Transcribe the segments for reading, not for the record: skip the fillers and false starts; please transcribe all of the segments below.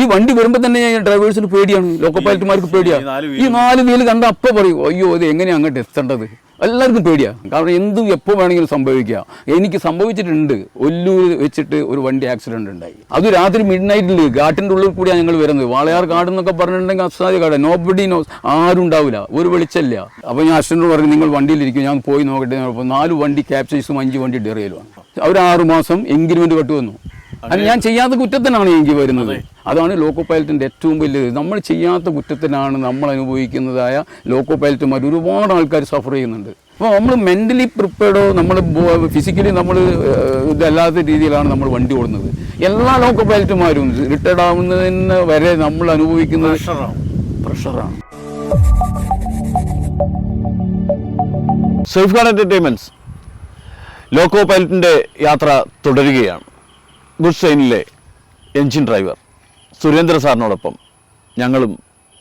ഈ വണ്ടി വരുമ്പോൾ തന്നെ ഡ്രൈവേഴ്സിന് പേടിയാണ്, ലോക്കോ പൈലറ്റുമാർക്ക് പേടിയാണ്. ഈ 4 വീല് കണ്ട അപ്പം പറയും അയ്യോ ഇത് എങ്ങനെയാണ് അങ്ങോട്ട് എത്തേണ്ടത്. എല്ലാവർക്കും പേടിയാണ്. കാരണം എന്തും എപ്പോൾ വേണമെങ്കിലും സംഭവിക്കാം. എനിക്ക് സംഭവിച്ചിട്ടുണ്ട്. ഒല്ലൂർ വെച്ചിട്ട് ഒരു വണ്ടി ആക്സിഡന്റ് ഉണ്ടായി. അത് രാത്രി മിഡ്നൈറ്റിൽ ഘാട്ടിൻ്റെ ഉള്ളിൽ കൂടിയാണ് ഞങ്ങൾ വരുന്നത്. വാളയാർ കാട് എന്നൊക്കെ പറഞ്ഞിട്ടുണ്ടെങ്കിൽ അസാധ്യ കാട്, നോബഡി നോസ്, ആരും ഉണ്ടാവില്ല, ഒരു വെളിച്ചമില്ല. അപ്പോൾ ഞാൻ അസിസ്റ്റന്റ് പറഞ്ഞു നിങ്ങൾ വണ്ടിയിലിരിക്കും, ഞാൻ പോയി നോക്കട്ടെ. 4 വണ്ടി ക്യാപ്ചേഴ്സും 5 വണ്ടി ഡെറിയലുമാണ്. അവർ 6 മാസം എൻഗേജ്മെന്റ് കെട്ടു വന്നു. അത് ഞാൻ ചെയ്യാത്ത കുറ്റത്തിനാണ് എനിക്ക് വരുന്നത്. അതാണ് ലോക്കോ പൈലറ്റിന്റെ ഏറ്റവും വലിയത്. നമ്മൾ ചെയ്യാത്ത കുറ്റത്തിനാണ് നമ്മൾ അനുഭവിക്കുന്നതായ ലോക്കോ പൈലറ്റുമാർ ഒരുപാട് ആൾക്കാർ സഫർ ചെയ്യുന്നുണ്ട്. അപ്പോൾ നമ്മൾ മെന്റലി പ്രിപ്പയർഡോ നമ്മൾ ഫിസിക്കലി നമ്മൾ ഇതല്ലാത്ത രീതിയിലാണ് നമ്മൾ വണ്ടി ഓടുന്നത്. എല്ലാ ലോക്കോ പൈലറ്റുമാരും റിട്ടയർഡ് ആവുന്നതിന് വരെ നമ്മൾ അനുഭവിക്കുന്നത് പ്രഷറാണ്. സേഫ് ഗാർഡ് എന്റർടൈൻമെന്റ്സ് ലോക്കോ പൈലറ്റിന്റെ യാത്ര തുടരുകയാണ്. ഗുഡ് ട്രെയിനിലെ എൻജിൻ ഡ്രൈവർ സുരേന്ദ്ര സാറിനോടൊപ്പം ഞങ്ങളും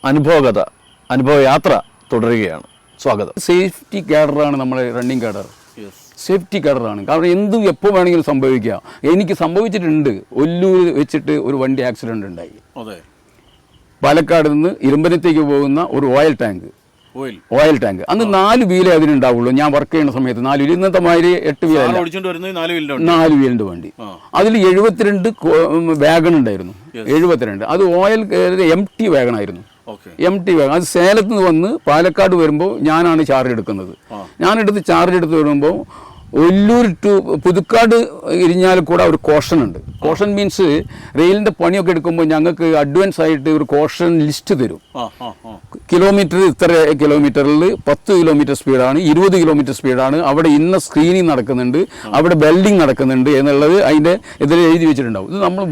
അനുഭവ യാത്ര തുടരുകയാണ്. സ്വാഗതം. സേഫ്റ്റി കാഡറാണ് നമ്മളെ റണ്ണിങ് കാഡർ. സേഫ്റ്റി കാഡറാണ്. കാരണം എന്തും എപ്പോൾ വേണമെങ്കിലും സംഭവിക്കാം. എനിക്ക് സംഭവിച്ചിട്ടുണ്ട്. ഒല്ലൂർ വെച്ചിട്ട് ഒരു വണ്ടി ആക്സിഡന്റ് ഉണ്ടായി. പാലക്കാട് നിന്ന് ഇരുമ്പനത്തേക്ക് പോകുന്ന ഒരു ഓയിൽ ടാങ്ക് അന്ന് 4 വീലേ അതിനുണ്ടാവുള്ളൂ. ഞാൻ വർക്ക് ചെയ്യുന്ന സമയത്ത് 4 വീല്, ഇന്നത്തെ മാതിരി 8 വീലല്ല, 4 വീലിന്റെ വണ്ടി. അതിൽ 72 വാഗൺ ഉണ്ടായിരുന്നു. 72 അത് ഓയിൽ MT വാഗൺ ആയിരുന്നു. MT വാഗൺ അത് സേലത്ത് നിന്ന് വന്ന് പാലക്കാട് വരുമ്പോൾ ഞാനാണ് ചാർജ് എടുക്കുന്നത്. ഞാനെടുത്ത് ചാർജ് എടുത്ത് വരുമ്പോൾ ഒല്ലൂർ ടു പുതുക്കാട് ഇരിഞ്ഞാലക്കുട ഒരു കോഷൻ ഉണ്ട്. കോഷൻ മീൻസ് റെയിലിന്റെ പണിയൊക്കെ എടുക്കുമ്പോൾ ഞങ്ങൾക്ക് അഡ്വാൻസ് ആയിട്ട് ഒരു കോഷൻ ലിസ്റ്റ് തരും. കിലോമീറ്റർ ഇത്ര കിലോമീറ്ററിൽ 10 കിലോമീറ്റർ സ്പീഡാണ്, 20 കിലോമീറ്റർ സ്പീഡാണ്, അവിടെ ഇന്ന സ്ക്രീനിങ് നടക്കുന്നുണ്ട്, അവിടെ വെൽഡിങ് നടക്കുന്നുണ്ട് എന്നുള്ളത് അതിൻ്റെ ഇതിൽ എഴുതി വെച്ചിട്ടുണ്ടാവും. ഇത് നമ്മൾ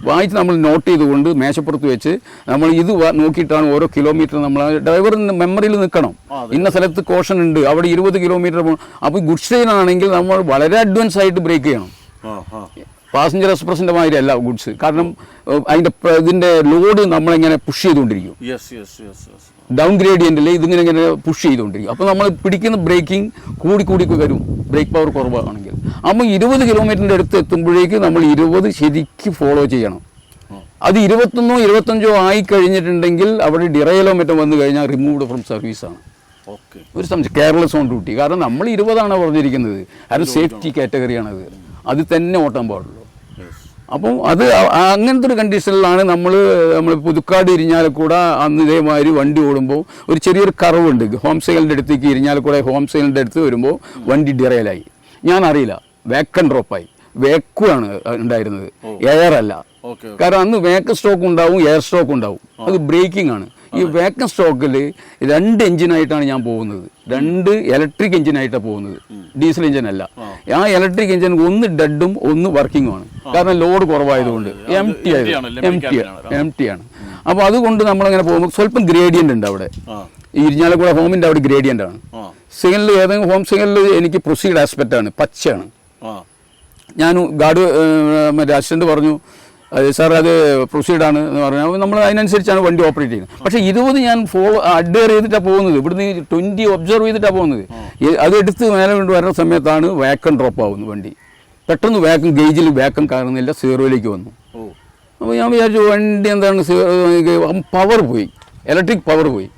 വായിച്ച് നമ്മൾ നോട്ട് ചെയ്തുകൊണ്ട് മേശപ്പുറത്ത് വെച്ച് നമ്മൾ ഇത് നോക്കിയിട്ടാണ് ഓരോ കിലോമീറ്റർ നമ്മൾ ഡ്രൈവറിൻ്റെ മെമ്മറിയിൽ നിൽക്കണം. ഇന്ന സ്ഥലത്ത് കോഷൻ ഉണ്ട്, അവിടെ 20 കിലോമീറ്റർ പോകണം. അപ്പോൾ ഗുഡ്സ് ട്രെയിൻ ആണെങ്കിൽ നമ്മൾ വളരെ അഡ്വാൻസ് ആയിട്ട് ബ്രേക്ക് ചെയ്യണം. പാസഞ്ചർ എക്സ്പ്രസിൻ്റെ മാതിരി അല്ല ഗുഡ്സ്. കാരണം ഇതിൻ്റെ ലോഡ് നമ്മളിങ്ങനെ പുഷ് ചെയ്തുകൊണ്ടിരിക്കും. ഡൗൺ ഗ്രേഡിയൻറ്റിൽ ഇതിങ്ങനെ ഇങ്ങനെ പുഷ് ചെയ്തുകൊണ്ടിരിക്കും. അപ്പോൾ നമ്മൾ പിടിക്കുന്ന ബ്രേക്കിംഗ് കൂടി വരും, ബ്രേക്ക് പവർ കുറവാണെങ്കിൽ. അപ്പോൾ 20 കിലോമീറ്ററിൻ്റെ അടുത്ത് എത്തുമ്പോഴേക്ക് നമ്മൾ 20 ശരിക്കും ഫോളോ ചെയ്യണം. അത് 21 25 ആയി കഴിഞ്ഞിട്ടുണ്ടെങ്കിൽ അവിടെ ഡിറയലോ മറ്റും വന്നു കഴിഞ്ഞാൽ റിമൂവ്ഡ് ഫ്രം സർവീസാണ്. ഒരു സംശയം കെയർലെസ് ഓൺ ഡ്യൂട്ടി. കാരണം നമ്മൾ 20 പറഞ്ഞിരിക്കുന്നത്. അത് സേഫ്റ്റി കാറ്റഗറിയാണത്. അത് തന്നെ ഓട്ടാൻ പാടുള്ളൂ. അപ്പം അത് അങ്ങനത്തെ ഒരു കണ്ടീഷനിലാണ് നമ്മൾ പുതുക്കാട് ഇരിഞ്ഞാലക്കൂടെ അന്ന് ഇതേമാതിരി വണ്ടി ഓടുമ്പോൾ ഒരു ചെറിയൊരു കർവുണ്ട്. ഹോം സെയിലിൻ്റെ അടുത്തേക്ക് ഇരിഞ്ഞാലക്കൂടെ ഹോം സെയിലിൻ്റെ അടുത്ത് വരുമ്പോൾ വണ്ടി ഡിറയലായി. ഞാൻ അറിയില്ല, വേക്കൻ ഡ്രോപ്പായി. വേക്കുവാണ് ഉണ്ടായിരുന്നത്, എയർ അല്ല. കാരണം അന്ന് വേക്കൻ സ്റ്റോക്ക് ഉണ്ടാവും, എയർ സ്റ്റോക്ക് ഉണ്ടാവും. അത് ബ്രേക്കിംഗ് ആണ്. ഈ വേക്കൻ സ്റ്റോക്കിൽ 2 എഞ്ചിനായിട്ടാണ് ഞാൻ പോകുന്നത്. 2 ഇലക്ട്രിക് എഞ്ചിനായിട്ടാണ് പോകുന്നത്, ഡീസൽ എഞ്ചിൻ അല്ല. ആ ഇലക്ട്രിക് എഞ്ചിൻ ഒന്ന് ഡെഡും ഒന്ന് വർക്കിങ്ങുമാണ്. കാരണം ലോഡ് കുറവായതുകൊണ്ട് എം ടി ആണ്. അപ്പോൾ അതുകൊണ്ട് നമ്മളങ്ങനെ പോകുമ്പോൾ സ്വല്പം ഗ്രേഡിയൻ്റ് ഉണ്ട് അവിടെ. ഇരിഞ്ഞാലക്കുട ഹോമിൻ്റെ അവിടെ ഗ്രേഡിയൻ്റ് ആണ്. സിഗ്നലിൽ ഏതെങ്കിലും ഹോം സിഗ്നലിൽ എനിക്ക് പ്രൊസീഡ് ആസ്പെക്റ്റ് ആണ്, പച്ചയാണ്. ഞാൻ ഗാർഡ് മറ്റേ അസിസ്റ്റന്റ് പറഞ്ഞു സാർ അത് പ്രൊസീഡാണ് എന്ന് പറഞ്ഞാൽ നമ്മൾ അതിനനുസരിച്ചാണ് വണ്ടി ഓപ്പറേറ്റ് ചെയ്യുന്നത്. പക്ഷേ 20 ഞാൻ അഡ്വയർ ചെയ്തിട്ടാണ് പോകുന്നത്. ഇവിടുന്ന് 20 ഒബ്സർവ് ചെയ്തിട്ടാണ് പോകുന്നത്. അത് എടുത്ത് മേലെ കൊണ്ട് വരുന്ന സമയത്താണ് വേക്കം ഡ്രോപ്പ് ആവുന്നത് വണ്ടി. പെട്ടെന്ന് വേക്കം ഗേജിൽ വേക്കം കാണുന്നില്ല, 0യിലേക്ക് വന്നു. അപ്പോൾ ഞാൻ വിചാരിച്ചു വണ്ടി എന്താണ് പവർ പോയി, ഇലക്ട്രിക് പവർ പോയി.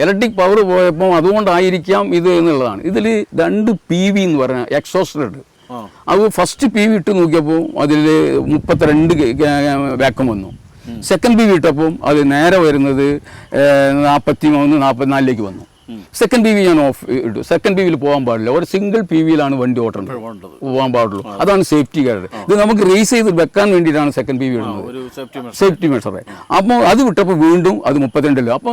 ഇലക്ട്രിക് പവർ പോയപ്പോൾ അതുകൊണ്ടായിരിക്കാം ഇത് എന്നുള്ളതാണ്. ഇതിൽ 2 PV എന്ന് പറഞ്ഞാൽ എക്സോസ്റ്റഡ്. അത് ഫസ്റ്റ് PV ഇട്ട് നോക്കിയപ്പോൾ അതിൽ 32 വാക്കം വന്നു. സെക്കൻഡ് PV ഇട്ടപ്പോൾ അത് നേരെ വരുന്നത് 43 44ലേക്ക് വന്നു. സെക്കൻഡ് PV ഞാൻ ഓഫ് ഇട്ടു. സെക്കൻഡ് PVയിൽ പോകാൻ പാടില്ല. ഒരു സിംഗിൾ PVയിലാണ് വണ്ടി ഓട്ടേണ്ടത്, പോകാൻ പാടുള്ളൂ. അതാണ് സേഫ്റ്റി കാർഡ്. ഇത് നമുക്ക് റേസ് ചെയ്ത് വെക്കാൻ വേണ്ടിയിട്ടാണ് സെക്കൻഡ് PV ഇടുന്നത്, സേഫ്റ്റി മെഷറെ. അപ്പോൾ അത് വിട്ടപ്പോൾ വീണ്ടും അത് 32. അപ്പോൾ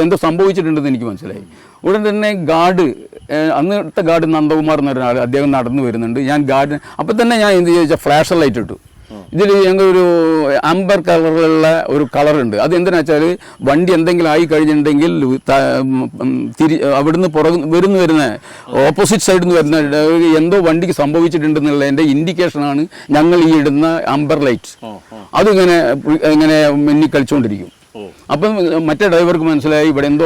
എന്തോ സംഭവിച്ചിട്ടുണ്ടെന്ന് എനിക്ക് മനസ്സിലായി. ഉടൻ തന്നെ ഗാർഡ്, അന്നത്തെ ഗാർഡ് നന്ദകുമാർ എന്ന ഒരാൾ, അദ്ദേഹം നടന്നു വരുന്നുണ്ട്. ഞാൻ ഗാർഡ് അപ്പം തന്നെ ഞാൻ എന്ത് ചോദിച്ചാൽ ഫ്ലാഷ് ലൈറ്റ് ഇട്ടു. ഇതിൽ ഞങ്ങൾക്കൊരു ആംബർ കളറുള്ള ഒരു കളറുണ്ട്. അത് എന്തിനാ വെച്ചാൽ വണ്ടി എന്തെങ്കിലും ആയി കഴിഞ്ഞിട്ടുണ്ടെങ്കിൽ അവിടുന്ന് വരുന്ന ഓപ്പോസിറ്റ് സൈഡിൽ നിന്ന് വരുന്ന എന്തോ വണ്ടിക്ക് സംഭവിച്ചിട്ടുണ്ടെന്നുള്ളതിൻ്റെ ഇൻഡിക്കേഷനാണ് ഞങ്ങൾ ഈ ഇടുന്ന ആംബർ ലൈറ്റ്. അതിങ്ങനെ മിന്നി കളിച്ചുകൊണ്ടിരിക്കും. അപ്പം മറ്റേ ഡ്രൈവർക്ക് മനസ്സിലായി ഇവിടെ എന്തോ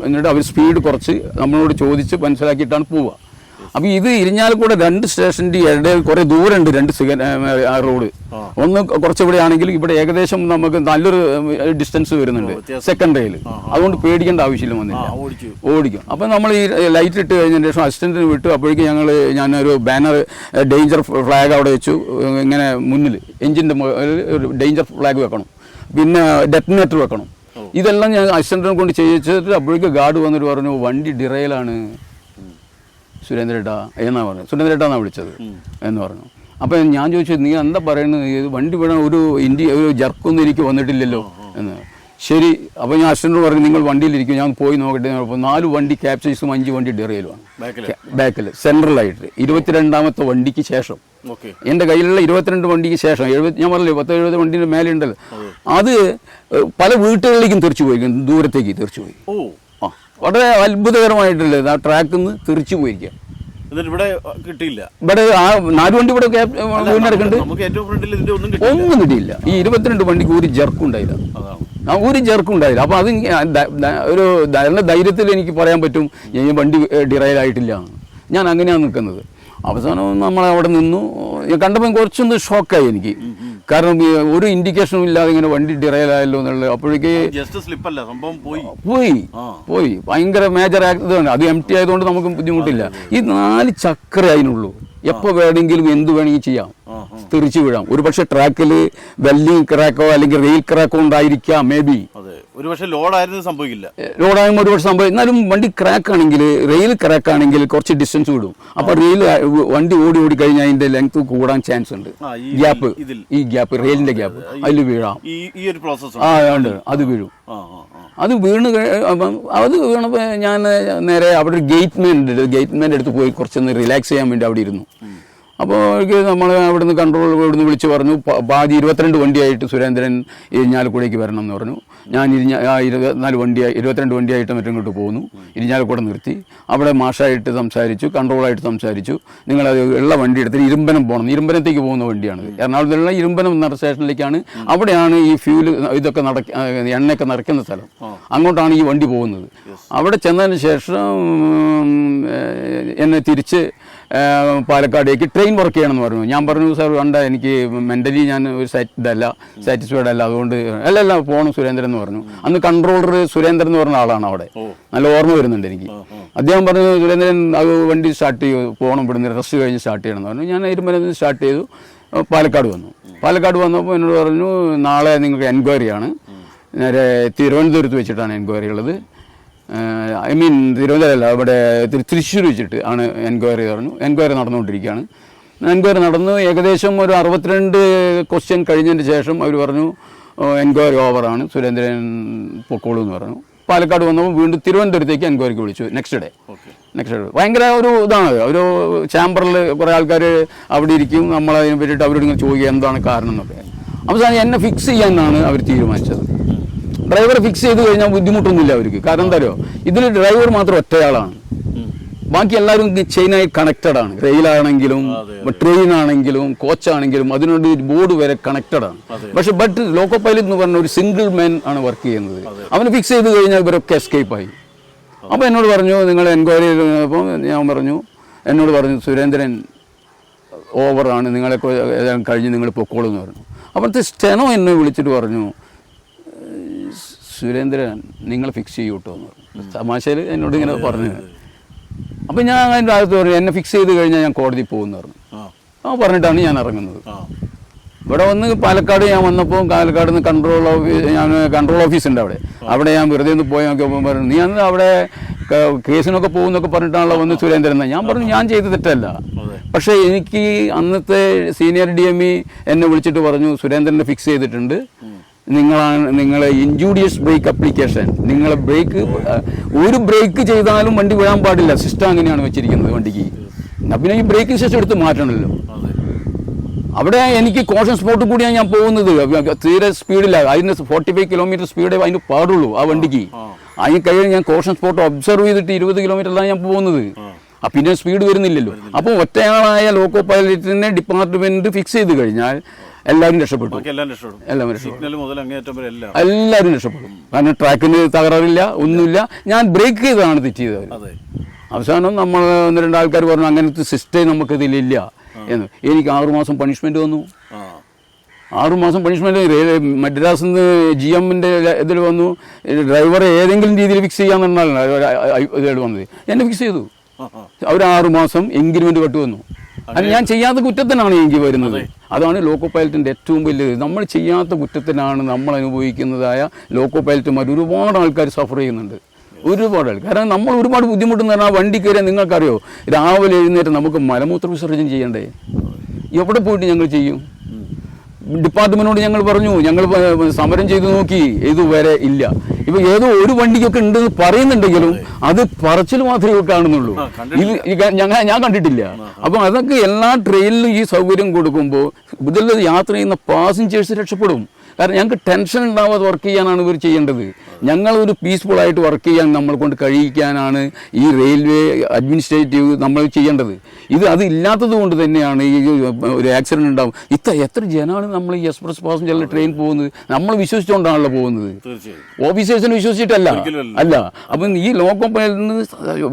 എന്നിട്ട് അവർ സ്പീഡ് കുറച്ച് നമ്മളോട് ചോദിച്ച് മനസ്സിലാക്കിയിട്ടാണ് പോവുക. അപ്പോൾ ഇത് ഇരിഞ്ഞാലക്കുട 2 സ്റ്റേഷൻ്റെ ഇടയിൽ കുറേ ദൂരമുണ്ട്, 2 റോഡ്. ഒന്ന് കുറച്ചുകൂടെ ആണെങ്കിൽ ഇവിടെ ഏകദേശം നമുക്ക് നല്ലൊരു ഡിസ്റ്റൻസ് വരുന്നുണ്ട് സെക്കൻഡ് റെയിൽ. അതുകൊണ്ട് പേടിക്കേണ്ട ആവശ്യമില്ല, വന്നില്ല, ഓടിക്കും. അപ്പം നമ്മൾ ഈ ലൈറ്റ് ഇട്ട് കഴിഞ്ഞതിന് ശേഷം അസിസ്റ്റൻറ്റിന് വിട്ടു. അപ്പോഴേക്കും ഞാനൊരു ബാനർ ഡേഞ്ചർ ഫ്ലാഗ് അവിടെ വെച്ചു. ഇങ്ങനെ മുന്നിൽ എഞ്ചിൻ്റെ ഒരു ഡേഞ്ചർ ഫ്ലാഗ് വെക്കണം, പിന്നെ ഡെറ്റനേറ്റർ വെക്കണം. ഇതെല്ലാം ഞാൻ അസിസ്റ്റൻറ്റിനെ കൊണ്ട് ചെയ്യിച്ചിട്ട് അപ്പോഴേക്കും ഗാർഡ് വന്നിട്ട് പറഞ്ഞു വണ്ടി ഡിറയിലാണ് സുരേന്ദ്രേട്ടാ എന്നാ പറഞ്ഞു. സുരേന്ദ്രേട്ടാന്നാണ് വിളിച്ചത് എന്ന് പറഞ്ഞു. അപ്പം ഞാൻ ചോദിച്ചു നീ എന്താ പറയുന്നത്, വണ്ടി വീണ ഒരു ജർക്കൊന്നും എനിക്ക് വന്നിട്ടില്ലല്ലോ എന്ന്. ശരി, അപ്പോൾ ഞാൻ അസിസ്റ്റൻറ്റ് പറഞ്ഞു നിങ്ങൾ വണ്ടിയിലിരിക്കും, ഞാൻ പോയി നോക്കട്ടെ. അപ്പോൾ 4 വണ്ടി ക്യാപ്ചൈസും 5 വണ്ടി ഡിറയിലുമാണ് ബാക്കിൽ സെൻട്രലായിട്ട്. 22ാമത്തെ വണ്ടിക്ക് ശേഷം എൻ്റെ കയ്യിലുള്ള 22 വണ്ടിക്ക് ശേഷം ഞാൻ പറഞ്ഞില്ലേ 70 വണ്ടീൻ്റെ മേലെ ഉണ്ടല്ലോ, അത് പല വീട്ടുകളിലേക്കും തെറിച്ചു പോയി, ദൂരത്തേക്ക് തെറിച്ചു പോയി. വളരെ അത്ഭുതകരമായിട്ടല്ലേ ആ ട്രാക്കിൽ നിന്ന് തെറിച്ചു പോയിരിക്കുക. ഇവിടെ കിട്ടിയില്ല, ഇവിടെ 4 വണ്ടി ഇവിടെ വീണ്ടെടുക്കുന്നുണ്ട്, ഒന്നും കിട്ടിയില്ല. ഈ 22 വണ്ടിക്ക് ഒരു ജർക്കും ഉണ്ടായില്ല, ഒരു ജർക്കും ഉണ്ടായില്ല. അപ്പോൾ അത് ഒരു ധൈര്യത്തിൽ എനിക്ക് പറയാൻ പറ്റും ഈ വണ്ടി ഡിറൈലായിട്ടില്ല. ഞാൻ അങ്ങനെയാണ് നിൽക്കുന്നത്. അവസാനം നമ്മൾ അവിടെ നിന്നു. കണ്ടപ്പോൾ കുറച്ചൊന്ന് ഷോക്കായി എനിക്ക്, കാരണം ഒരു ഇൻഡിക്കേഷനും ഇല്ലാതെ ഇങ്ങനെ വണ്ടി ഡിറൈലായല്ലോ എന്നുള്ളത്. അപ്പോഴേക്ക് പോയി ഭയങ്കര മേജർ ഇതാണ്. അത് എംടി ആയതുകൊണ്ട് നമുക്ക് ബുദ്ധിമുട്ടില്ല. ഈ 4 ചക്രേ അതിനുള്ളൂ, എപ്പോൾ വേണമെങ്കിലും എന്ത് വേണമെങ്കിൽ ചെയ്യാം, തെറിച്ചു വീഴാം. ഒരു പക്ഷേ ട്രാക്കിൽ വെൽഡിങ് ക്രാക്കോ അല്ലെങ്കിൽ റെയിൽ ക്രാക്കോ ഉണ്ടായിരിക്കാം, മേ ബി. ലോഡായിരുന്നു സംഭവിക്കില്ല, ലോഡാകുമ്പോൾ ഒരു പക്ഷേ സംഭവിക്കും. എന്നാലും വണ്ടി ക്രാക്ക് ആണെങ്കിൽ, റെയിൽ ക്രാക്ക് ആണെങ്കിൽ കുറച്ച് ഡിസ്റ്റൻസ് വിടും. അപ്പോൾ റെയിൽ വണ്ടി ഓടി കഴിഞ്ഞാൽ അതിന്റെ ലെങ്ത് കൂടാൻ ചാൻസ് ഉണ്ട്. ഗ്യാപ്പ്, ഈ ഗ്യാപ്പ് റെയിലിന്റെ ഗ്യാപ്പ് അതിൽ വീഴാം. ഉണ്ട്, അത് വീഴും. അത് വീണപ്പോൾ ഞാൻ നേരെ അവിടെ ഒരു ഗേറ്റ്മാൻ്റെ അടുത്ത് പോയി കുറച്ചൊന്ന് റിലാക്സ് ചെയ്യാൻ വേണ്ടി അവിടെ ഇരുന്നു. അപ്പോൾ നമ്മൾ അവിടുന്ന് ഇവിടുന്ന് വിളിച്ച് പറഞ്ഞു ബാക്കി 22 വണ്ടിയായിട്ട് സുരേന്ദ്രൻ ഇരിഞ്ഞാലക്കുടയ്ക്ക് വരണം എന്ന് പറഞ്ഞു. ഞാൻ 22 വണ്ടിയായിട്ട് മറ്റിങ്ങോട്ട് പോകുന്നു. ഇരിഞ്ഞാലക്കുട നിർത്തി അവിടെ മാഷായിട്ട് സംസാരിച്ചു, കൺട്രോളായിട്ട് സംസാരിച്ചു. നിങ്ങളത് ഉള്ള വണ്ടി എടുത്തിട്ട് ഇരുമ്പനം പോകണം, ഇരുമ്പനത്തേക്ക് പോകുന്ന വണ്ടിയാണ്. എറണാകുളത്തുള്ള ഇരുമ്പനം എന്ന സ്റ്റേഷനിലേക്കാണ്, അവിടെയാണ് ഈ ഫ്യൂല് ഇതൊക്കെ എണ്ണയൊക്കെ നിറയ്ക്കുന്ന സ്ഥലം. അങ്ങോട്ടാണ് ഈ വണ്ടി പോകുന്നത്. അവിടെ ചെന്നതിന് ശേഷം എന്നെ തിരിച്ച് പാലക്കാടേക്ക് ട്രെയിൻ വർക്ക് ചെയ്യണമെന്ന് പറഞ്ഞു. ഞാൻ പറഞ്ഞു സാർ വേണ്ട, എനിക്ക് മെൻ്റലി ഞാൻ ഒരു സാറ്റിസ്ഫൈഡ് അല്ല, അതുകൊണ്ട് അല്ല പോകണം സുരേന്ദ്രൻ എന്ന് പറഞ്ഞു. അന്ന് കൺട്രോളർ സുരേന്ദ്രൻ എന്ന് പറഞ്ഞ ആളാണ് അവിടെ, നല്ല ഓർമ്മ വരുന്നുണ്ട് എനിക്ക്. അദ്ദേഹം പറഞ്ഞു സുരേന്ദ്രൻ അത് വണ്ടി സ്റ്റാർട്ട് ചെയ്തു, പോകണം, ഇവിടുന്ന് റെസ്റ്റ് കഴിഞ്ഞ് സ്റ്റാർട്ട് ചെയ്യണം എന്ന് പറഞ്ഞു. ഞാൻ ഇരുമ്പനത്ത് സ്റ്റാർട്ട് ചെയ്തു, പാലക്കാട് വന്നപ്പോൾ എന്നോട് പറഞ്ഞു നാളെ നിങ്ങൾക്ക് എൻക്വയറിയാണ്, നേരെ തിരുവനന്തപുരത്ത് വെച്ചിട്ടാണ് എൻക്വയറി ഉള്ളത്. ഐ മീൻ തിരുവനന്തപുരമല്ല, അവിടെ തൃശ്ശൂർ വെച്ചിട്ട് ആണ് എൻക്വയറി പറഞ്ഞു. എൻക്വയറി നടന്നുകൊണ്ടിരിക്കുകയാണ്. എൻക്വയറി നടന്നു ഏകദേശം ഒരു 62 ക്വസ്റ്റ്യൻ കഴിഞ്ഞതിന് ശേഷം അവർ പറഞ്ഞു എൻക്വയറി ഓവറാണ്, സുരേന്ദ്രൻ പൊക്കോളൂ എന്ന് പറഞ്ഞു. പാലക്കാട് വന്നപ്പോൾ വീണ്ടും തിരുവനന്തപുരത്തേക്ക് എൻക്വയറിക്ക് വിളിച്ചു. നെക്സ്റ്റ് ഡേ ഭയങ്കര ഒരു ഇതാണ്, ഒരു ചാമ്പറിൽ കുറേ ആൾക്കാർ അവിടെ ഇരിക്കും, നമ്മളതിനെ പറ്റിയിട്ട് അവരോട് ഇങ്ങനെ ചോദിക്കുക എന്താണ് കാരണം എന്നൊക്കെ. അവസാനം എന്നെ ഫിക്സ് ചെയ്യാനാണ് അവർ തീരുമാനിച്ചത്. ഡ്രൈവറെ ഫിക്സ് ചെയ്ത് കഴിഞ്ഞാൽ ബുദ്ധിമുട്ടൊന്നുമില്ല അവർക്ക്. കാരണം എന്താ പറയുക, ഇതിൽ ഡ്രൈവർ മാത്രം ഒറ്റയാളാണ്, ബാക്കി എല്ലാവരും ചെയിനായി കണക്റ്റഡ് ആണ്. റെയിലാണെങ്കിലും ട്രെയിൻ ആണെങ്കിലും കോച്ചാണെങ്കിലും അതിനോട് ബോർഡ് വരെ കണക്റ്റഡ് ആണ്. പക്ഷെ ലോക്കോ പൈലറ്റ് എന്ന് പറഞ്ഞ ഒരു സിംഗിൾ മാൻ ആണ് വർക്ക് ചെയ്യുന്നത്. അവന് ഫിക്സ് ചെയ്ത് കഴിഞ്ഞാൽ ഇവരൊക്കെ എസ്കേപ്പായി. അപ്പോൾ എന്നോട് പറഞ്ഞു നിങ്ങൾ എൻക്വയറി ചെയ്തപ്പോൾ എന്നോട് പറഞ്ഞു സുരേന്ദ്രൻ ഓവറാണ്, നിങ്ങളൊക്കെ കഴിഞ്ഞ് നിങ്ങൾ പൊക്കോളൂ എന്ന് പറഞ്ഞു. അപ്പോഴത്തെ സ്റ്റെനോ എന്നെ വിളിച്ചിട്ട് പറഞ്ഞു സുരേന്ദ്രൻ നിങ്ങൾ ഫിക്സ് ചെയ്യൂ കേട്ടോ എന്ന് പറഞ്ഞു. തമാശയിൽ എന്നോട് ഇങ്ങനെ പറഞ്ഞു. അപ്പം ഞാൻ അതിൻ്റെ അകത്ത് പറഞ്ഞു എന്നെ ഫിക്സ് ചെയ്ത് കഴിഞ്ഞാൽ ഞാൻ കോടതി പോകുമെന്ന് പറഞ്ഞു. പറഞ്ഞിട്ടാണ് ഞാൻ ഇറങ്ങുന്നത്. ഇവിടെ വന്ന് പാലക്കാട് ഞാൻ വന്നപ്പോൾ പാലക്കാട് നിന്ന് കൺട്രോൾ ഓഫീസ് ഉണ്ട് അവിടെ ഞാൻ വെറുതെ ഒന്ന് പോയി നോക്കിയപ്പോൾ പറഞ്ഞു നീ അന്ന് അവിടെ കേസിനൊക്കെ പോകുന്നൊക്കെ പറഞ്ഞിട്ടാണല്ലോ വന്ന് സുരേന്ദ്രൻ. ഞാൻ പറഞ്ഞു ഞാൻ ചെയ്ത തെറ്റല്ല, പക്ഷേ എനിക്ക് അന്നത്തെ സീനിയർ DME എന്നെ വിളിച്ചിട്ട് പറഞ്ഞു സുരേന്ദ്രനെ ഫിക്സ് ചെയ്തിട്ടുണ്ട്, നിങ്ങളെ ഇൻജൂഡിയസ് ബ്രേക്ക് അപ്ലിക്കേഷൻ, നിങ്ങളെ ഒരു ബ്രേക്ക് ചെയ്താലും വണ്ടി വീഴാൻ പാടില്ല, സിസ്റ്റം അങ്ങനെയാണ് വെച്ചിരിക്കുന്നത് വണ്ടിക്ക്. പിന്നെ ഈ ബ്രേക്കിംഗ് സിസ്റ്റം എടുത്ത് മാറ്റണമല്ലോ. അവിടെ എനിക്ക് കോഷൻ സ്പോട്ട് കൂടിയാണ് ഞാൻ പോകുന്നത്, തീരെ സ്പീഡില്ല, അതിന് 45 കിലോമീറ്റർ സ്പീഡേ അതിന് പാടുള്ളൂ ആ വണ്ടിക്ക്. അതിന് കഴിഞ്ഞ് ഞാൻ കോഷൻ സ്പോട്ട് ഒബ്സർവ് ചെയ്തിട്ട് 20 കിലോമീറ്ററിലാണ് ഞാൻ പോകുന്നത്. പിന്നെ സ്പീഡ് വരുന്നില്ലല്ലോ. അപ്പോൾ ഒറ്റയാളായ ലോക്കോ പൈലറ്റിനെ ഡിപ്പാർട്ട്മെന്റ് ഫിക്സ് ചെയ്ത് കഴിഞ്ഞാൽ എല്ലാവരും രക്ഷപ്പെട്ടു, എല്ലാവരും രക്ഷപ്പെടും. കാരണം ട്രാക്കിന് തകരാറില്ല, ഒന്നുമില്ല. ഞാൻ ബ്രേക്ക് ചെയ്തതാണ് തെറ്റ് ചെയ്തത്. അവസാനം നമ്മൾ 1-2 ആൾക്കാർ പറഞ്ഞു അങ്ങനത്തെ സിസ്റ്റം നമുക്കിതിലില്ല എന്ന്. എനിക്ക് 6 മാസം പണിഷ്മെന്റ് വന്നു. 6 മാസം പണിഷ്മെന്റ് മദ്രാസിൽ നിന്ന് GM-ന്റെ ഇതിൽ വന്നു. ഡ്രൈവറെ ഏതെങ്കിലും രീതിയിൽ ഫിക്സ് ചെയ്യാന്നുള്ളതാണ് വന്നത്. എന്നെ ഫിക്സ് ചെയ്തു. അവർ 6 മാസം എൻഗേജ്മെന്റ് കെട്ടു വന്നു. അത് ഞാൻ ചെയ്യാത്ത കുറ്റത്തിനാണ് എനിക്ക് വരുന്നത്. അതാണ് ലോക്കോ പൈലറ്റിൻ്റെ ഏറ്റവും വലിയത്. നമ്മൾ ചെയ്യാത്ത കുറ്റത്തിനാണ് നമ്മൾ അനുഭവിക്കുന്നതായ ലോക്കോ പൈലറ്റുമാർ ഒരുപാട് ആൾക്കാർ സഫർ ചെയ്യുന്നുണ്ട്. ഒരുപാട് ആൾക്കാർ. കാരണം നമ്മൾ ഒരുപാട് ബുദ്ധിമുട്ടെന്ന് പറഞ്ഞാൽ വണ്ടി കയറിയാൽ നിങ്ങൾക്കറിയോ, രാവിലെ എഴുന്നേറ്റ് നമുക്ക് മലമൂത്ര വിസർജനം ചെയ്യണ്ടേ? എവിടെ പോയിട്ട് ഞങ്ങൾ ചെയ്യും? ഡിപ്പാർട്ട്മെന്റിനോട് ഞങ്ങൾ പറഞ്ഞു, ഞങ്ങൾ സമരം ചെയ്തു നോക്കി, ഇതുവരെ ഇല്ല. ഇപ്പൊ ഏതോ ഒരു വണ്ടിക്കൊക്കെ ഉണ്ടെന്ന് പറയുന്നുണ്ടെങ്കിലും അത് പറച്ചിൽ മാത്രമേ കാണുന്നുള്ളൂ. ഇത് ഞാൻ കണ്ടിട്ടില്ല. അപ്പൊ അതൊക്കെ എല്ലാ ട്രെയിനിലും ഈ സൗകര്യം കൊടുക്കുമ്പോൾ ഇതിൽ യാത്ര ചെയ്യുന്ന പാസഞ്ചേഴ്സ് രക്ഷപ്പെടും. കാരണം ഞങ്ങൾക്ക് ടെൻഷൻ ഉണ്ടാവാതെ വർക്ക് ചെയ്യാനാണ് ഇവർ ചെയ്യേണ്ടത്. ഞങ്ങളൊരു പീസ്ഫുൾ ആയിട്ട് വർക്ക് ചെയ്യാൻ നമ്മൾ കൊണ്ട് കഴിയിക്കാനാണ് ഈ റെയിൽവേ അഡ്മിനിസ്ട്രേറ്റീവ് നമ്മൾ ചെയ്യേണ്ടത്. അത് ഇല്ലാത്തത് കൊണ്ട് തന്നെയാണ് ഈ ഒരു ആക്സിഡന്റ് ഉണ്ടാവും. എത്ര ജനമാണ് നമ്മൾ ഈ എക്സ്പ്രസ് പാസഞ്ചറിൽ ട്രെയിൻ പോകുന്നത്? നമ്മൾ വിശ്വസിച്ചുകൊണ്ടാണല്ലോ പോകുന്നത്, ഓഫീസേഴ്സിനെ വിശ്വസിച്ചിട്ടല്ല. അല്ല. അപ്പം ഈ ലോക്കോ പൈലറ്റിന്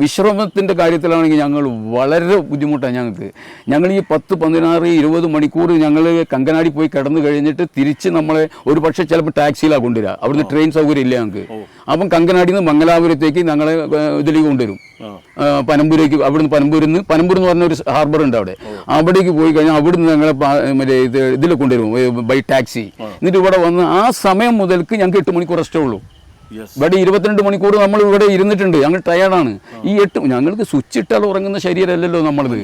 വിശ്രമത്തിൻ്റെ കാര്യത്തിലാണെങ്കിൽ ഞങ്ങൾ വളരെ ബുദ്ധിമുട്ടാണ് ഞങ്ങൾക്ക്. ഞങ്ങൾ ഈ 10, 16, 20 മണിക്കൂർ ഞങ്ങൾ കങ്കനാടി പോയി കിടന്നു കഴിഞ്ഞിട്ട് തിരിച്ച് നമ്മളെ ഒരു പക്ഷേ ചിലപ്പോൾ ടാക്സിയിലാണ് കൊണ്ടുവരിക. അവിടുന്ന് ട്രെയിൻ സൗകര്യം ഇല്ല ഞങ്ങൾക്ക്. അപ്പം കങ്കനാടിയിൽ നിന്ന് മംഗലാപുരത്തേക്ക് ഞങ്ങളെ ഇതിലേക്ക് കൊണ്ടുവരും, പനമ്പൂരേക്ക്. അവിടുന്ന് പനമ്പൂർ എന്ന് പറഞ്ഞ ഒരു ഹാർബർ ഉണ്ട് അവിടെ. അവിടേക്ക് പോയി കഴിഞ്ഞാൽ അവിടുന്ന് ഞങ്ങളെ മറ്റേ ഇതിൽ കൊണ്ടുവരും ബൈ ടാക്സി. എന്നിട്ട് ഇവിടെ വന്ന് ആ സമയം മുതൽക്ക് ഞങ്ങൾക്ക് 8 മണിക്കൂർ റെസ്റ്റേ ഉള്ളൂ. ഇവിടെ 22 മണിക്കൂർ നമ്മൾ ഇവിടെ ഇരുന്നിട്ടുണ്ട്. ഞങ്ങൾ ടയേർഡാണ്. ഈ 8 ഞങ്ങൾക്ക് സ്വിച്ച് ഇട്ടാൽ ഉറങ്ങുന്ന ശരീരമല്ലല്ലോ നമ്മളത്,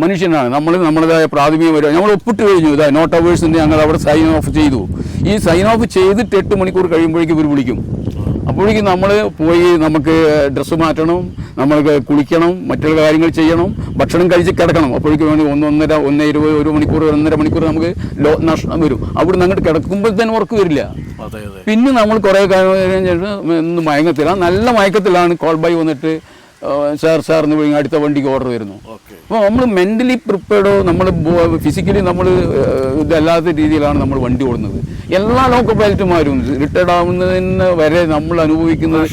മനുഷ്യനാണ്. നമ്മളതായ പ്രാഥമിക വരും നമ്മൾ ഒപ്പിട്ട് കഴിഞ്ഞു. നോട്ട് അവേഴ്സിൻ്റെ ഞങ്ങൾ അവിടെ സൈൻ ഓഫ് ചെയ്തു. ഈ സൈൻ ഓഫ് ചെയ്തിട്ട് 8 മണിക്കൂർ കഴിയുമ്പോഴേക്കും ഇവർ വിളിക്കും. അപ്പോഴേക്കും നമ്മൾ പോയി നമുക്ക് ഡ്രസ്സ് മാറ്റണം, നമ്മൾക്ക് കുളിക്കണം, മറ്റുള്ള കാര്യങ്ങൾ ചെയ്യണം, ഭക്ഷണം കഴിച്ച് കിടക്കണം. അപ്പോഴേക്കും വേണ്ടി 1:20, 1 മണിക്കൂർ 1.5 മണിക്കൂർ നമുക്ക് നഷ്ടം വരും. അവിടെ നിന്ന് അങ്ങോട്ട് കിടക്കുമ്പോൾ തന്നെ ഉറക്ക് വരില്ല. പിന്നെ നമ്മൾ കുറേ കാര്യം മയക്കത്തിലാണ്, നല്ല മയക്കത്തിലാണ് കോൾ ബൈ വന്നിട്ട് സാർ എന്ന് പറയും അടുത്ത വണ്ടിക്ക് ഓർഡർ വരുന്നു. അപ്പോൾ നമ്മൾ മെൻ്റലി പ്രിപ്പയർഡോ നമ്മൾ ഫിസിക്കലി നമ്മൾ ഇതല്ലാത്ത രീതിയിലാണ് നമ്മൾ വണ്ടി ഓടുന്നത്. എല്ലാ ലോക്കോ പൈലറ്റുമാരും റിട്ടയർഡ് ആവുന്നതിന് വരെ നമ്മൾ അനുഭവിക്കുന്നത്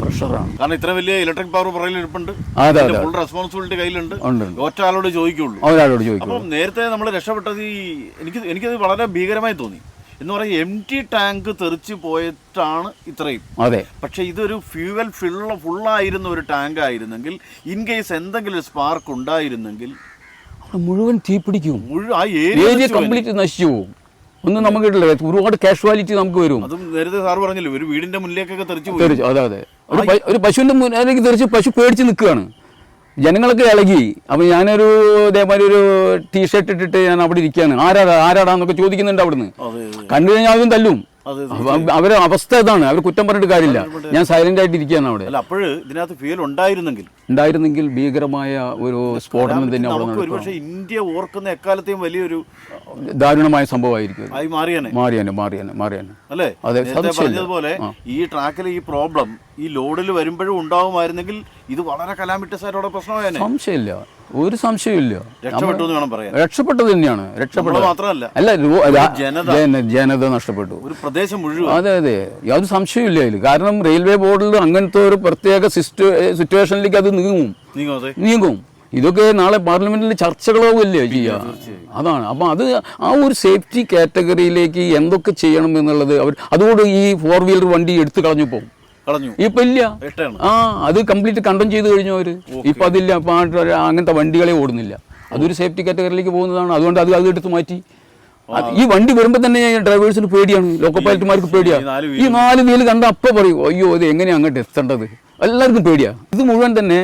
പ്രഷറാണ്. കാരണം ഇത്ര വലിയ ഇലക്ട്രിക് പവർ പുറകിലിരിപ്പുണ്ട്, ഫുൾ റെസ്പോൺസിബിലിറ്റി കയ്യിലുണ്ട്. ഒറ്റ ആളോട് ചോദിക്കുള്ളൂ. അപ്പം നേരത്തെ നമ്മൾ രക്ഷപ്പെട്ടത് എനിക്കത് വളരെ ഭീകരമായി തോന്നി. എന്ന് പറഞ്ഞാൽ എംറ്റി ടാങ്ക് തെറിച്ച് പോയിട്ടാണ് ഇത്രയും. അതെ. പക്ഷെ ഇതൊരു ഫ്യൂവൽ ഫുള്ളായിരുന്ന ഒരു ടാങ്ക് ആയിരുന്നെങ്കിൽ, ഇൻ കേസ് എന്തെങ്കിലും സ്പാർക്ക് ഉണ്ടായിരുന്നെങ്കിൽ മുഴുവൻ തീപിടിക്കും, ആ ഏരിയ കംപ്ലീറ്റ് നശിച്ചു പോകും. ഒന്നും നമുക്ക് കിട്ടില്ല. ഒരുപാട് കാഷ്വാലിറ്റി നമുക്ക് വരും. അതും നേരത്തെ സാർ പറഞ്ഞല്ലോ, ഒരു വീടിന്റെ മുന്നിലേക്കൊക്കെ തെറിച്ചു. അതെ അതെ. ഒരു പശുവിന്റെ മുന്നിലേക്ക് തെറിച്ച് പശു പേടിച്ച് നിൽക്കുകയാണ്. ജനങ്ങളൊക്കെ ഇളകി. അപ്പം ഞാനൊരു ഇതേമാതിരി ഒരു ടീഷർട്ട് ഇട്ടിട്ട് ഞാൻ അവിടെ ഇരിക്കുകയാണ്. ആരാടാന്നൊക്കെ ചോദിക്കുന്നുണ്ട് അവിടുന്ന്. കണ്ടു കഴിഞ്ഞാൽ അതും തല്ലും. അവരുടെ അവസ്ഥ ഇതാണ്. അവർ കുറ്റം പറഞ്ഞിട്ട് കാര്യമില്ല. ഞാൻ സൈലന്റ് ആയിട്ട് ഇരിക്കുകയാണ് അവിടെ. ഇതിനകത്ത് ഫ്യൂൽ ഉണ്ടായിരുന്നെങ്കിൽ ഭീകരമായ ഒരു സ്ഫോടനം തന്നെ അവിടെ നടക്കും. പക്ഷേ ഇന്ത്യ ഓർക്കുന്ന എക്കാലത്തെയും വലിയൊരു ദാരുണമായ സംഭവമായിരിക്കും. മാറിയാനെ അല്ലേ? അതെ. പറഞ്ഞതുപോലെ ഈ ട്രാക്കിൽ ഈ പ്രോബ്ലം ഈ ലോഡിൽ വരുമ്പോഴും ഉണ്ടാവുമായിരുന്നെങ്കിൽ ഇത് വളരെ കലാമിറ്റസ് ആയിട്ടുള്ള പ്രശ്നമായേനെ. സംശയമില്ല, ഒരു സംശയമില്ല. രക്ഷപ്പെട്ടു എന്ന് വേണം പറയാൻ. രക്ഷപ്പെട്ടത് തന്നെയാണ്. രക്ഷപ്പെട്ടത് മാത്രമല്ല, ജനത നഷ്ടപ്പെട്ടു, ഒരു പ്രദേശം മുഴുവൻ. അതെ അതെ, യാതൊരു സംശയമില്ല അതിൽ. കാരണം റെയിൽവേ ബോർഡിൽ അങ്ങനത്തെ ഒരു പ്രത്യേക സിറ്റുവേഷനിലേക്ക് അത് നീങ്ങും. ഇതൊക്കെ നാളെ പാർലമെന്റിൽ ചർച്ചകളാവില്ലേ ചെയ്യുക. അതാണ്. അപ്പം അത് ആ ഒരു സേഫ്റ്റി കാറ്റഗറിയിലേക്ക് എന്തൊക്കെ ചെയ്യണം എന്നുള്ളത് അതുകൊണ്ട് ഈ 4 വീലർ വണ്ടി എടുത്തു കളഞ്ഞു. ഇപ്പൊ ഇല്ല. അത് കംപ്ലീറ്റ് കണ്ടം ചെയ്ത് കഴിഞ്ഞു അവര്. ഇപ്പൊ അതില്ല. ഇപ്പൊ അങ്ങനത്തെ വണ്ടികളെ ഓടുന്നില്ല. അതൊരു സേഫ്റ്റി കാറ്റഗറിയിലേക്ക് പോകുന്നതാണ്. അതുകൊണ്ട് അത് എടുത്ത് മാറ്റി. ഈ വണ്ടി വരുമ്പോൾ തന്നെ ഡ്രൈവേഴ്സിന് പേടിയാണ്, ലോക്കോ പൈലറ്റുമാർക്ക് പേടിയാണ്. ഈ 4 വീല് കണ്ട അപ്പം പറയും, അയ്യോ ഇത് എങ്ങനെയാണ് അങ്ങോട്ട് എത്തേണ്ടത്. എല്ലാവർക്കും പേടിയാണ്. ഇത് മുഴുവൻ തന്നെ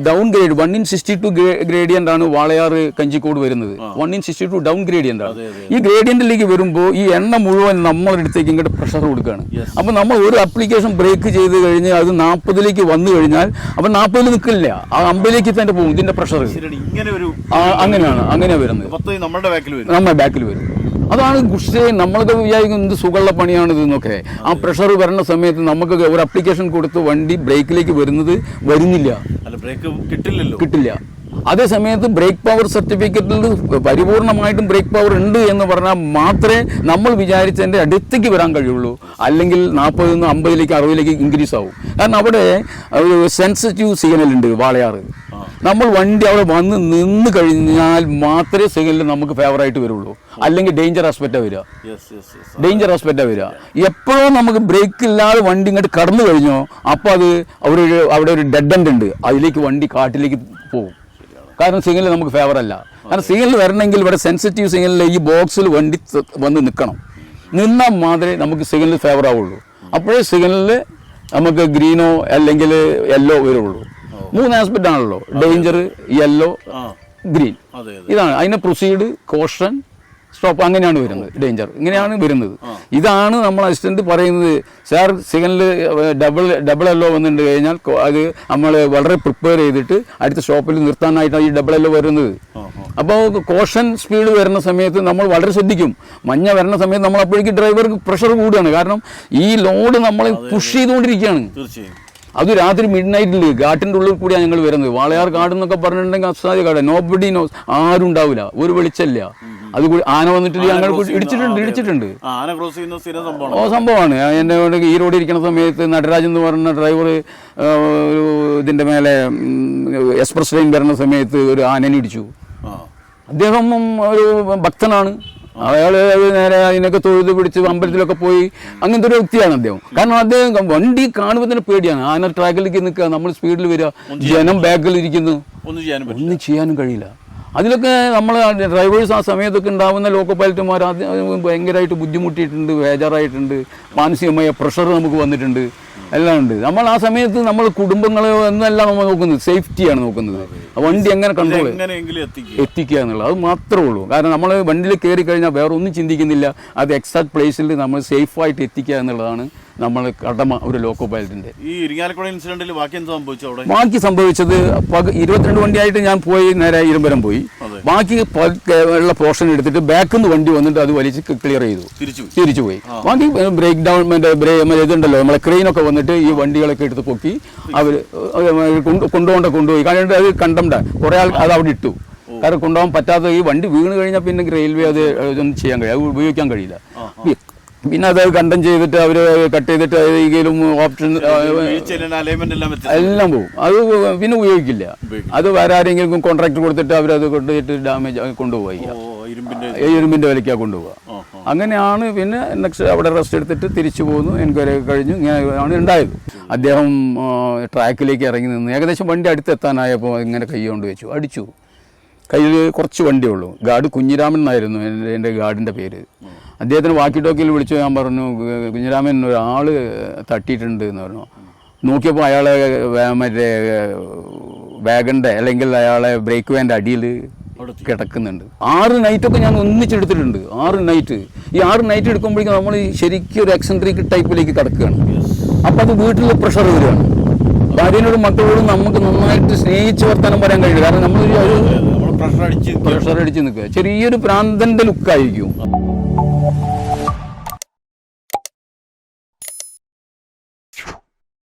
ഡൗൺ ഗ്രേഡ് 1:62 ഗ്രേഡിയൻ്റ് ആണ് വാളയാർ കഞ്ചിക്കോട് വരുന്നത്. 1:62 ഡൗൺ ഗ്രേഡിയൻ്റ് ആണ്. ഈ ഗ്രേഡിയൻറ്റിലേക്ക് വരുമ്പോൾ ഈ എണ്ണ മുഴുവൻ നമ്മളുടെ അടുത്തേക്ക് ഇങ്ങോട്ട് പ്രഷർ കൊടുക്കുകയാണ്. അപ്പം നമ്മൾ ഒരു ആപ്ലിക്കേഷൻ ബ്രേക്ക് ചെയ്ത് കഴിഞ്ഞ് അത് 40ലേക്ക് വന്നു കഴിഞ്ഞാൽ അപ്പം 40 നിൽക്കില്ല, ആ 50ലേക്ക് തന്നെ പോകും ഇതിന്റെ പ്രഷർ. അങ്ങനെയാണ് വരുന്നത്. നമ്മുടെ ബാക്കിൽ വരും. അതാണ് ഗുഡ്സേ. നമ്മളൊക്കെ വിചാരിക്കും എന്ത് സുഖമുള്ള പണിയാണ് ഇതെന്നൊക്കെ. ആ പ്രഷർ വരുന്ന സമയത്ത് നമുക്ക് ഒരു അപ്ലിക്കേഷൻ കൊടുത്ത് വണ്ടി ബ്രേക്കിലേക്ക് വരുന്നില്ല, കിട്ടില്ല. അതേ സമയത്ത് ബ്രേക്ക് പവർ സർട്ടിഫിക്കറ്റിൽ പരിപൂർണമായിട്ടും ബ്രേക്ക് പവർ ഉണ്ട് എന്ന് പറഞ്ഞാൽ മാത്രമേ നമ്മൾ വിചാരിച്ചതിൻ്റെ അടുത്തേക്ക് വരാൻ കഴിയുള്ളൂ. അല്ലെങ്കിൽ 40 നിന്ന് 50ലേക്ക് 60ലേക്ക് ഇൻക്രീസ് ആവും. കാരണം അവിടെ ഒരു സെൻസിറ്റീവ് സിഗ്നൽ ഉണ്ട് വാളയാറ്. നമ്മൾ വണ്ടി അവിടെ വന്ന് നിന്ന് കഴിഞ്ഞാൽ മാത്രമേ സിഗ്നൽ നമുക്ക് ഫേവറായിട്ട് വരുള്ളൂ. അല്ലെങ്കിൽ ഡേഞ്ചർ ആസ്പെക്റ്റാണ് വരിക. ഡേഞ്ചർ ആസ്പെക്റ്റാണ് വരിക. എപ്പോഴും നമുക്ക് ബ്രേക്ക് ഇല്ലാതെ വണ്ടി ഇങ്ങോട്ട് കടന്നു കഴിഞ്ഞോ അപ്പോൾ അത് അവിടെ ഒരു ഡെഡ് എൻഡ് ഉണ്ട്, അതിലേക്ക് വണ്ടി കാട്ടിലേക്ക് പോകും. കാരണം സിഗ്നൽ നമുക്ക് ഫേവർ അല്ല. കാരണം സിഗ്നൽ വരണമെങ്കിൽ ഇവിടെ സെൻസിറ്റീവ് സിഗ്നലിൽ ഈ ബോക്സിൽ വണ്ടി വന്ന് നിൽക്കണം. നിന്നാൽ മാത്രമേ നമുക്ക് സിഗ്നൽ ഫേവർ ആവുള്ളൂ. അപ്പോഴേ സിഗ്നലിൽ നമുക്ക് ഗ്രീനോ അല്ലെങ്കിൽ യെല്ലോ വരുള്ളൂ. 3 ആസ്പെക്റ്റ് ആണല്ലോ, ഡേഞ്ചർ, യെല്ലോ, ഗ്രീൻ. ഇതാണ് അതിനെ പ്രൊസീഡ്, കോഷൻ, സ്റ്റോപ്പ്, അങ്ങനെയാണ് വരുന്നത്. ഡേഞ്ചർ ഇങ്ങനെയാണ് വരുന്നത്. ഇതാണ് നമ്മൾ അസിസ്റ്റന്റ് പറയുന്നത്. സാർ സിഗ്നൽ ഡബിൾ എല്ലോ വന്നിട്ട് കഴിഞ്ഞാൽ അത് നമ്മൾ വളരെ പ്രിപ്പയർ ചെയ്തിട്ട് അടുത്ത സ്റ്റോപ്പിൽ നിർത്താനായിട്ടാണ് ഈ ഡബിൾ എല്ലോ വരുന്നത്. അപ്പോൾ കോഷൻ സ്പീഡ് വരുന്ന സമയത്ത് നമ്മൾ വളരെ ശ്രദ്ധിക്കും. മഞ്ഞ വരുന്ന സമയത്ത് നമ്മൾ അപ്പോഴേക്ക് ഡ്രൈവർക്ക് പ്രഷർ കൂടുകയാണ്. കാരണം ഈ ലോഡ് നമ്മളെ പുഷ് ചെയ്തുകൊണ്ടിരിക്കുകയാണ്. അത് രാത്രി മിഡ് നൈറ്റിൽ ഘാട്ടിൻ്റെ ഉള്ളിൽ കൂടിയാണ് ഞങ്ങൾ വരുന്നത്. വാളയാർ കാട് എന്നൊക്കെ പറഞ്ഞിട്ടുണ്ടെങ്കിൽ അസാധ്യ കാട്, നോബഡി നോസ്, ആരും ഉണ്ടാവില്ല, ഒരു വെളിച്ചമില്ല. അത് ആന വന്നിട്ട് ഞങ്ങൾ ഇടിച്ചിട്ടുണ്ട്. സംഭവമാണ്. എൻ്റെ ഈ റോഡിൽ ഇരിക്കുന്ന സമയത്ത് നടരാജ് എന്ന് പറഞ്ഞ ഡ്രൈവർ ഇതിൻ്റെ മേലെ എക്സ്പ്രസ് ട്രെയിൻ വരുന്ന സമയത്ത് ഒരു ആനനെ ഇടിച്ചു. അദ്ദേഹം ഒരു ഭക്തനാണ്. അയാൾ നേരെ അതിനൊക്കെ തൊഴുത് പിടിച്ച് അമ്പലത്തിലൊക്കെ പോയി അങ്ങനത്തെ ഒരു വ്യക്തിയാണ് അദ്ദേഹം. കാരണം അദ്ദേഹം വണ്ടി കാണുമ്പോൾ തന്നെ പേടിയാണ്. ആന ട്രാക്കിലേക്ക് നിൽക്കുക, നമ്മൾ സ്പീഡിൽ വരിക, ജനം ബാക്കിൽ ഇരിക്കുന്നു, ഒന്നും ചെയ്യാനും കഴിയില്ല. അതിലൊക്കെ നമ്മൾ ഡ്രൈവേഴ്സ് ആ സമയത്തൊക്കെ ഉണ്ടാകുന്ന ലോക്കോ പൈലറ്റുമാർ ഭയങ്കരമായിട്ട് ബുദ്ധിമുട്ടിയിട്ടുണ്ട്, ബേജാറായിട്ടുണ്ട്, മാനസികമായ പ്രഷർ നമുക്ക് വന്നിട്ടുണ്ട്, എല്ലാം ഉണ്ട്. നമ്മൾ ആ സമയത്ത് നമ്മൾ കുടുംബങ്ങളെ എന്നല്ല നമ്മൾ നോക്കുന്നത്, സേഫ്റ്റിയാണ് നോക്കുന്നത്. വണ്ടി എങ്ങനെ കൺട്രോൾ എത്തിക്കുക എന്നുള്ളത്, അത് മാത്രമേ ഉള്ളൂ. കാരണം നമ്മൾ വണ്ടിയിൽ കയറി കഴിഞ്ഞാൽ വേറെ ഒന്നും ചിന്തിക്കുന്നില്ല, അത് എക്സാക്ട് പ്ലേസിൽ നമ്മൾ സേഫായിട്ട് എത്തിക്കുക എന്നുള്ളതാണ് നമ്മൾ കടമ ഒരു ലോക്കോ പൈലറ്റിന്റെ. ഈ ഇരിങ്ങാലക്കുട ഇൻസിഡന്റിൽ ബാക്കി സംഭവിച്ചത് 22 വണ്ടിയായിട്ട് ഞാൻ പോയി നേരെ ഇരുമ്പരം പോയി. ബാക്കി ഉള്ള പോർഷൻ എടുത്തിട്ട് ബാക്കിൽ നിന്ന് വണ്ടി വന്നിട്ട് അത് വലിച്ച് ക്ലിയർ ചെയ്തു, തിരിച്ചുപോയി. ബാക്കി ബ്രേക്ക് ഡൗൺ ഇതുണ്ടല്ലോ, നമ്മളെ ക്രെയിനൊക്കെ വന്നിട്ട് ഈ വണ്ടികളൊക്കെ എടുത്ത് പൊക്കി അവർ കൊണ്ടുപോയി. കാരണം അത് കണ്ടംഡാണ്, കുറേ ആൾ അത് അവിടെ ഇട്ടു. കാരണം കൊണ്ടുപോകാൻ പറ്റാത്ത ഈ വണ്ടി വീണ് കഴിഞ്ഞാൽ പിന്നെ റെയിൽവേ അത് ഒന്നും ചെയ്യാൻ കഴിയില്ല, അത് ഉപയോഗിക്കാൻ കഴിയില്ല. പിന്നെ അത് കണ്ടം ചെയ്തിട്ട് അവർ കട്ട് ചെയ്തിട്ട് ഏതെങ്കിലും ഓപ്ഷൻ എല്ലാം പോകും. അത് പിന്നെ ഉപയോഗിക്കില്ല. അത് വേറെ ആരെങ്കിലും കോൺട്രാക്ട് കൊടുത്തിട്ട് അവരത് കൊണ്ടുപോയിട്ട് ഡാമേജ് കൊണ്ടുപോയി, ഇരുമ്പിന്റെ വിലയ്ക്കാണ് കൊണ്ടുപോവുക. അങ്ങനെയാണ്. പിന്നെ നെക്സ്റ്റ് അവിടെ റെസ്റ്റ് എടുത്തിട്ട് തിരിച്ചു പോകുന്നു. എൻക്വയറി കഴിഞ്ഞു. ഇങ്ങനെയാണ് ഉണ്ടായത്. അദ്ദേഹം ട്രാക്കിലേക്ക് ഇറങ്ങി നിന്ന് ഏകദേശം വണ്ടി അടുത്തെത്താനായപ്പോൾ ഇങ്ങനെ കൈ കൊണ്ട് വെച്ചു, അടിച്ചു. കയ്യിൽ കുറച്ച് വണ്ടിയേ ഉള്ളൂ. ഗാർഡ് കുഞ്ഞിരാമൻ എന്നായിരുന്നു എൻ്റെ ഗാർഡിൻ്റെ പേര്. അദ്ദേഹത്തിന് വാക്കി ടോക്കിയിൽ വിളിച്ചു. ഞാൻ പറഞ്ഞു, കുഞ്ഞിരാമൻ ഒരാൾ തട്ടിയിട്ടുണ്ട് എന്ന് പറഞ്ഞു. നോക്കിയപ്പോൾ അയാളെ മറ്റേ വാഗൻ്റെ അല്ലെങ്കിൽ അയാളെ ബ്രേക്ക് വാൻ്റെ അടിയിൽ കിടക്കുന്നുണ്ട്. 6 നൈറ്റൊക്കെ ഞാൻ ഒന്നിച്ചെടുത്തിട്ടുണ്ട്. 6 നൈറ്റ്. ഈ 6 നൈറ്റ് എടുക്കുമ്പോഴേക്കും നമ്മൾ ശരിക്കും ഒരു എക്സെൻട്രിക് ടൈപ്പിലേക്ക് കിടക്കുകയാണ്. അപ്പം അത് വീട്ടിൽ പ്രഷർ വരികയാണ്. ഭാര്യനോടും മക്കളോടും നമുക്ക് നന്നായിട്ട് സ്നേഹിച്ച് വർത്താനം പറയാൻ കഴിയില്ല. കാരണം നമ്മളൊരു പ്രഷർ അടിച്ച് നിൽക്കുക. ചെറിയൊരു പ്രാന്തൻ്റെ ലുക്കായിരിക്കും.